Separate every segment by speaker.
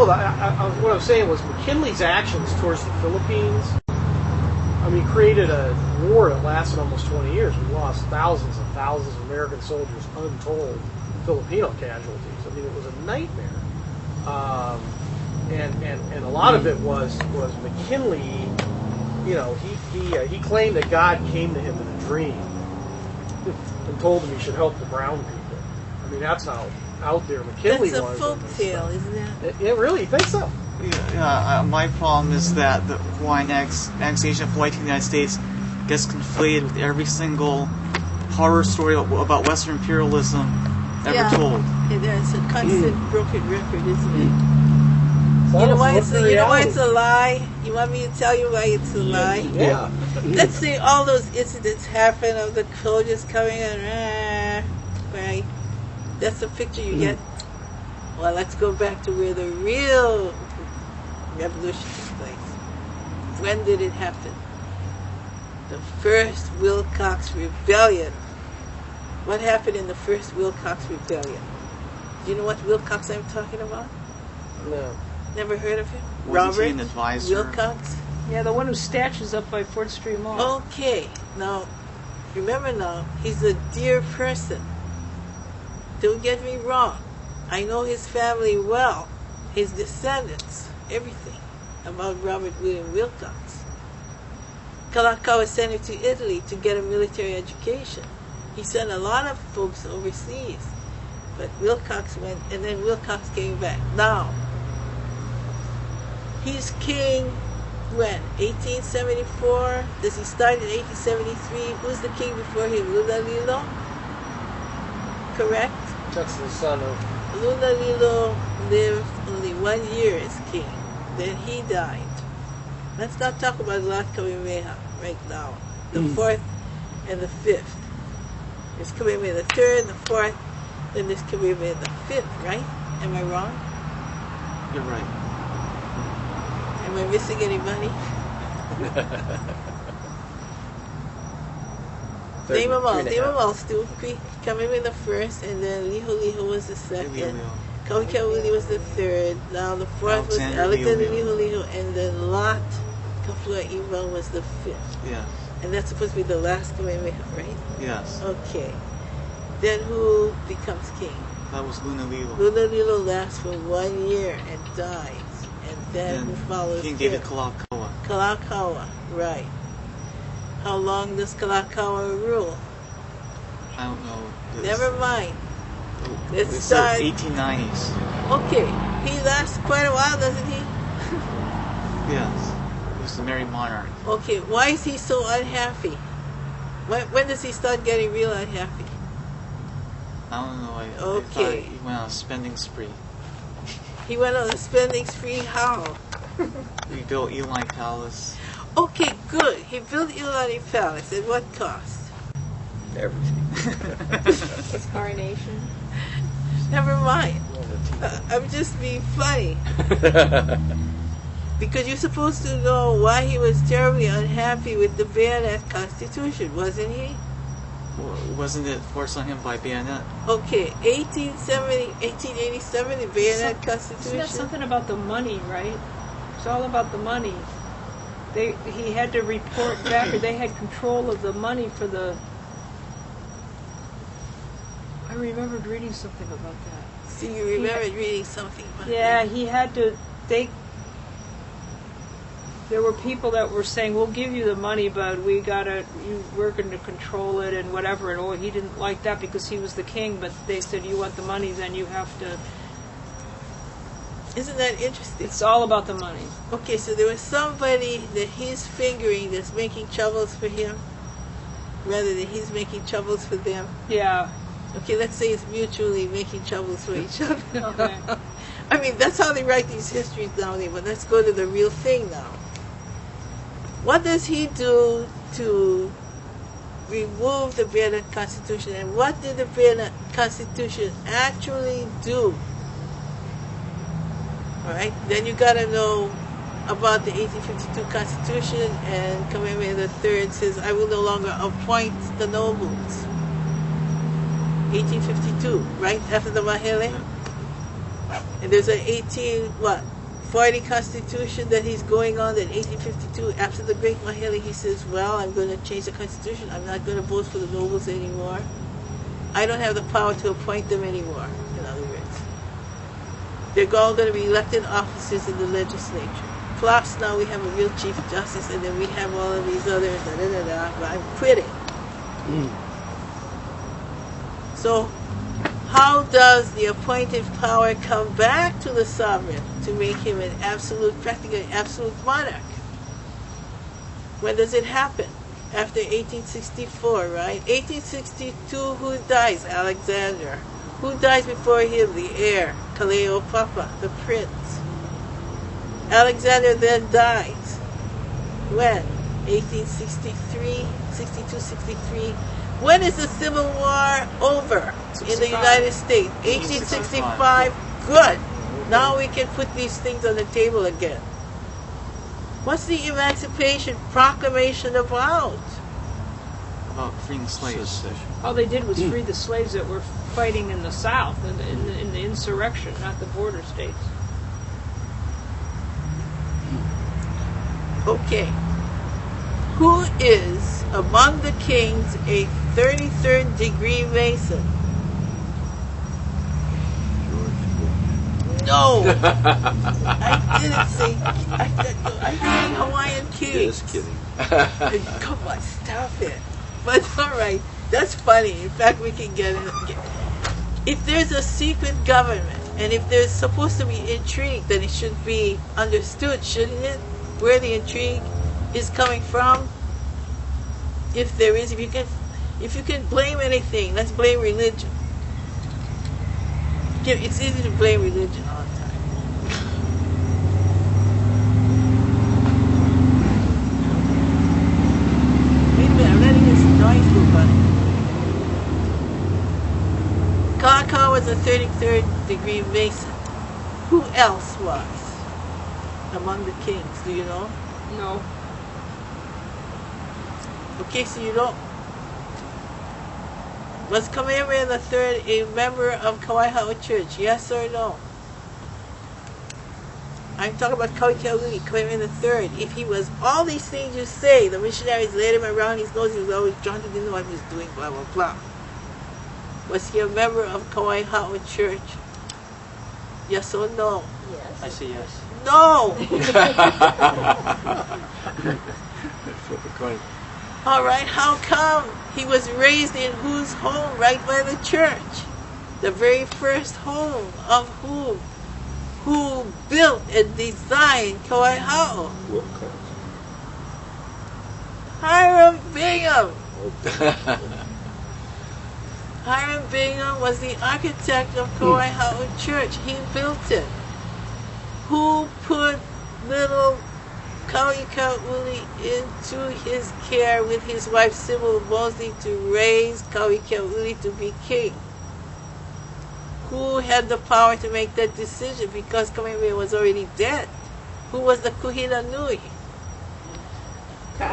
Speaker 1: no, what I was saying was McKinley's actions towards the Philippines, I mean, created a war that lasted almost 20 years. We lost thousands and thousands of American soldiers, untold Filipino casualties. I mean, it was a nightmare. And a lot of it was McKinley. You know, he claimed that God came to him in a dream and told him he should help the brown people. I mean, that's how out there McKinley was.
Speaker 2: That's a folk tale, isn't it?
Speaker 1: Yeah, really? You think so?
Speaker 3: Yeah, my problem is that the Hawaiian annexation of Hawaii to the United States gets conflated with every single horror story about Western imperialism ever told.
Speaker 2: Yeah, there's a constant broken record, isn't it? You know why it's a lie? You want me to tell you why it's a lie?
Speaker 1: Yeah.
Speaker 2: Let's say all those incidents happen of the soldiers coming in, right? That's the picture you get. Well, let's go back to where the real revolution took place. When did it happen? The first Wilcox Rebellion. What happened in the first Wilcox Rebellion? Do you know what Wilcox I'm talking about?
Speaker 1: No.
Speaker 2: Never heard of him?
Speaker 3: Wasn't he an
Speaker 2: Robert
Speaker 3: advisor?
Speaker 2: Wilcox?
Speaker 4: Yeah, the one whose statue's up by 4th Street Mall.
Speaker 2: Okay, now, remember now, he's a dear person. Don't get me wrong. I know his family well, his descendants, everything about Robert William Wilcox. Kalakaua sent him to Italy to get a military education. He sent a lot of folks overseas, but Wilcox went, and then Wilcox came back. Now, he's king when? 1874? Does he start in 1873? Who's the king before him? Lunalilo? Correct?
Speaker 1: That's the son of...
Speaker 2: Lunalilo lived only 1 year as king. Then he died. Let's not talk about Lot Kamehameha right now. The 4th and the 5th. There's Kamehameha the 3rd, the 4th, then there's Kamehameha the 5th, right? Am I wrong?
Speaker 3: You're right.
Speaker 2: Am I missing anybody? Name them all, Stu. Kamehameha the 1st, and then Liho was the 2nd. Kauikauli was the 3rd. Now the 4th was Alexander Liho, and then Lot Kafua'iwa was the 5th.
Speaker 3: Yes.
Speaker 2: And that's supposed to be the last Kamehameha, right?
Speaker 3: Yes.
Speaker 2: Okay. Then who becomes king?
Speaker 3: That was Lunalilo.
Speaker 2: Lunalilo lasts for 1 year and dies. And then who follows
Speaker 3: King
Speaker 2: him?
Speaker 3: David Kalakaua.
Speaker 2: Kalakaua, right. How long does Kalakaua rule?
Speaker 3: I don't know.
Speaker 2: Never mind. Let's
Speaker 3: It's
Speaker 2: start.
Speaker 3: 1890s.
Speaker 2: Okay. He lasts quite a while, doesn't he?
Speaker 3: Yes. He was the Merry Monarch.
Speaker 2: Okay. Why is he so unhappy? When does he start getting real unhappy?
Speaker 3: I don't know. I
Speaker 2: Okay.
Speaker 3: thought he went on a spending spree.
Speaker 2: He went on a spending spree. How?
Speaker 3: We built Eli Palace.
Speaker 2: Okay, good. He built Ilani Palace. At what cost?
Speaker 1: Everything.
Speaker 4: His coronation.
Speaker 2: Never mind. I'm just being funny. Because you're supposed to know why he was terribly unhappy with the bayonet constitution, wasn't he?
Speaker 3: Wasn't it forced on him by bayonet?
Speaker 2: Okay, 1887, the bayonet constitution.
Speaker 4: Isn't that something about the money, right? It's all about the money. He had to report back, or they had control of the money for the... I remembered reading something about that.
Speaker 2: So you remembered reading something about
Speaker 4: Yeah,
Speaker 2: that?
Speaker 4: he had to... There were people that were saying, "We'll give you the money, but we're going to control it and whatever." And he didn't like that because he was the king. But they said, "You want the money, then you have to."
Speaker 2: Isn't that interesting?
Speaker 4: It's all about the money.
Speaker 2: Okay, so there was somebody that he's fingering that's making troubles for him, rather than he's making troubles for them.
Speaker 4: Yeah.
Speaker 2: Okay, let's say it's mutually making troubles for each other.
Speaker 4: Okay.
Speaker 2: I mean, that's how they write these histories down there. But let's go to the real thing now. What does he do to remove the Vienna Constitution, and what did the Vienna Constitution actually do? All right, then you got to know about the 1852 Constitution, and Kamehameha III says, "I will no longer appoint the nobles." 1852, right after the Mahele. And there's an 40 Constitution that he's going on, that 1852, after the Great Mahele, he says, well, I'm going to change the Constitution. I'm not going to vote for the nobles anymore. I don't have the power to appoint them anymore, in other words. They're all going to be elected officers in the legislature. Plus, now we have a real Chief Justice, and then we have all of these other but I'm quitting. So, how does the appointed power come back to the sovereign to make him an absolute, practically absolute monarch? When does it happen? After 1864, right? 1862, who dies? Alexander. Who dies before him? The heir, Kaleopapa, the prince. Alexander then dies. When? 1863, 62, 63. When is the Civil War over
Speaker 1: 65.
Speaker 2: in the United States? 1865. Good. Now we can put these things on the table again. What's the Emancipation Proclamation about?
Speaker 3: About freeing slaves.
Speaker 4: All they did was free the slaves that were fighting in the South, in the insurrection, not the border states.
Speaker 2: Okay. Who is, among the kings, a 33rd degree Mason? No! I didn't say. I say Hawaiian kings.
Speaker 5: Just kidding.
Speaker 2: Come on, stop it. But alright, that's funny. In fact, we can get it. If there's a secret government, and if there's supposed to be intrigue, then it should be understood, shouldn't it? Where the intrigue is coming from. If there is, if you can blame anything, let's blame religion. It's easy to blame religion all the time. Wait a minute, I'm letting this noise go by. Akaka was a 33rd degree Mason. Who else was among the kings? Do you know?
Speaker 4: No.
Speaker 2: Okay, so you don't. Was Kamehameha III a member of Kauai Church? Yes or no? I'm talking about Kamehameha III. If he was all these things you say, the missionaries led him around his nose, he was always drunk, didn't know what he was doing, blah, blah, blah. Was he a member of Kauai Church? Yes or no?
Speaker 3: I say yes.
Speaker 2: No!
Speaker 5: Flip a coin.
Speaker 2: Alright, how come he was raised in whose home? Right by the church. The very first home of whom? Who built and designed Kauai Ha'o?
Speaker 5: What kind?
Speaker 2: Hiram Bingham. Hiram Bingham was the architect of Kauai Ha'o Church. He built it. Who put little Kauikauli into his care with his wife Sybil Mosley to raise Kauikauli to be king? Who had the power to make that decision because Kamehameha was already dead? Who was the Kuhina Nui?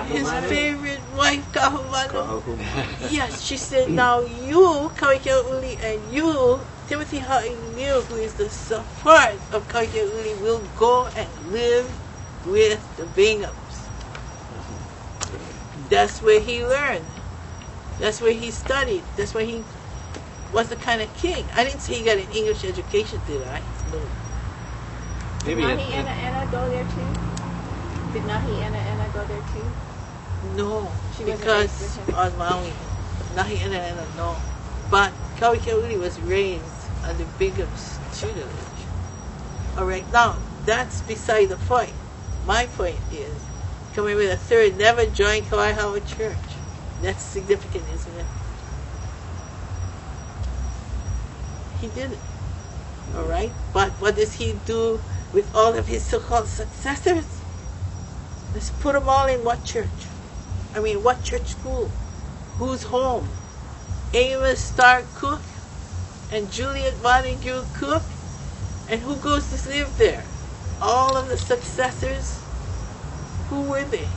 Speaker 2: His favorite wife, Kahumanu. Yes, she said, now you, Kauikauli, and you, Timothy Ha'iniu, who is the support of Kauikauli, will go and live with the Binghams. That's where he learned. That's where he studied. That's where he was the kind of king. I didn't say he got an English education, did I? No.
Speaker 5: Maybe
Speaker 6: Did Nahi Anna go there too? Did Nahi Anna go there too?
Speaker 2: No,
Speaker 6: She wasn't
Speaker 2: because
Speaker 6: raised with him?
Speaker 2: on Maui, Nahi Anna, no. But Kauikauli was raised under Bingham's tutelage. Alright, now, that's beside the point. My point is, Kamehameha III never joined Kauai Ha'o Church. That's significant, isn't it? He didn't. Alright? But what does he do with all of his so-called successors? Let's put them all in what church? I mean, what church school? Whose home? Amos Starr Cook and Juliet Montague Cook? And who goes to live there? All of the successors? Who were they?